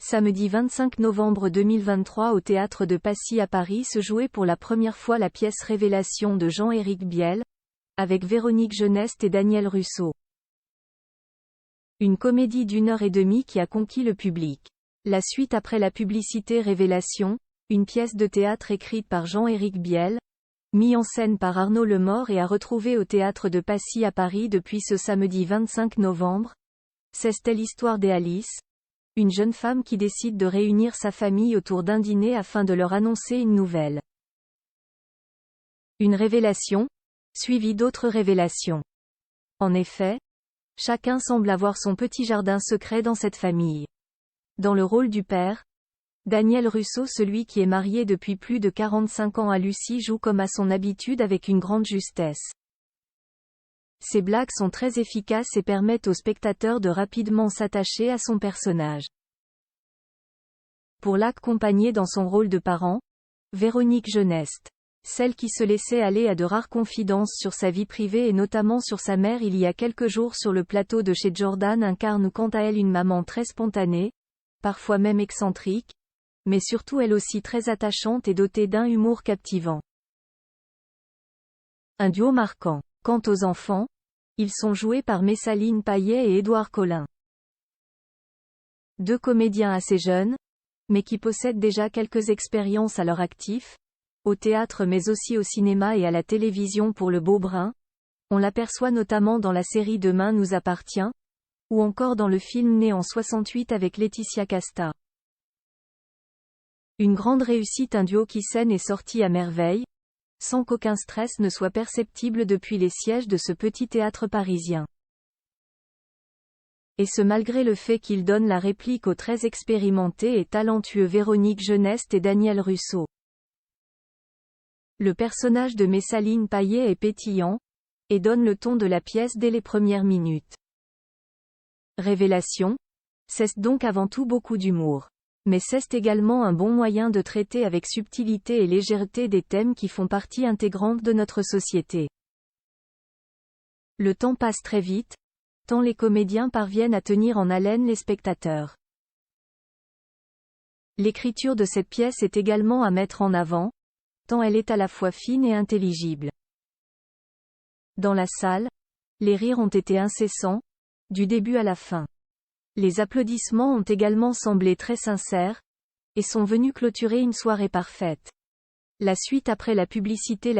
Samedi 25 novembre 2023 au Théâtre de Passy à Paris se jouait pour la première fois la pièce Révélation de Jean-Éric Biel, avec Véronique Geneste et Daniel Russo. Une comédie d'1 h 30 qui a conquis le public. La suite après la publicité Révélation, une pièce de théâtre écrite par Jean-Éric Biel, mise en scène par Arnaud Lemort et à retrouver au Théâtre de Passy à Paris depuis ce samedi 25 novembre. C'est l'histoire d'Alice, une jeune femme qui décide de réunir sa famille autour d'un dîner afin de leur annoncer une nouvelle. Une révélation, suivie d'autres révélations. En effet, chacun semble avoir son petit jardin secret dans cette famille. Dans le rôle du père, Daniel Russo, celui qui est marié depuis plus de 45 ans à Lucie, joue comme à son habitude avec une grande justesse. Ses blagues sont très efficaces et permettent au spectateur de rapidement s'attacher à son personnage. Pour l'accompagner dans son rôle de parent, Véronique Geneste, celle qui se laissait aller à de rares confidences sur sa vie privée et notamment sur sa mère il y a quelques jours sur le plateau de chez Jordan, incarne quant à elle une maman très spontanée, parfois même excentrique, mais surtout elle aussi très attachante et dotée d'un humour captivant. Un duo marquant. Quant aux enfants, ils sont joués par Messaline Payet et Édouard Collin. Deux comédiens assez jeunes, mais qui possèdent déjà quelques expériences à leur actif, au théâtre mais aussi au cinéma et à la télévision pour le beau brun. On l'aperçoit notamment dans la série Demain nous appartient, ou encore dans le film Né en 68 avec Laetitia Casta. Une grande réussite, un duo qui scène et sorti à merveille, sans qu'aucun stress ne soit perceptible depuis les sièges de ce petit théâtre parisien. Et ce malgré le fait qu'il donne la réplique aux très expérimentés et talentueux Véronique Geneste et Daniel Russo. Le personnage de Messaline Payet est pétillant, et donne le ton de la pièce dès les premières minutes. Révélation, c'est donc avant tout beaucoup d'humour. Mais c'est également un bon moyen de traiter avec subtilité et légèreté des thèmes qui font partie intégrante de notre société. Le temps passe très vite, tant les comédiens parviennent à tenir en haleine les spectateurs. L'écriture de cette pièce est également à mettre en avant, tant elle est à la fois fine et intelligible. Dans la salle, les rires ont été incessants, du début à la fin. Les applaudissements ont également semblé très sincères, et sont venus clôturer une soirée parfaite. La suite après la publicité.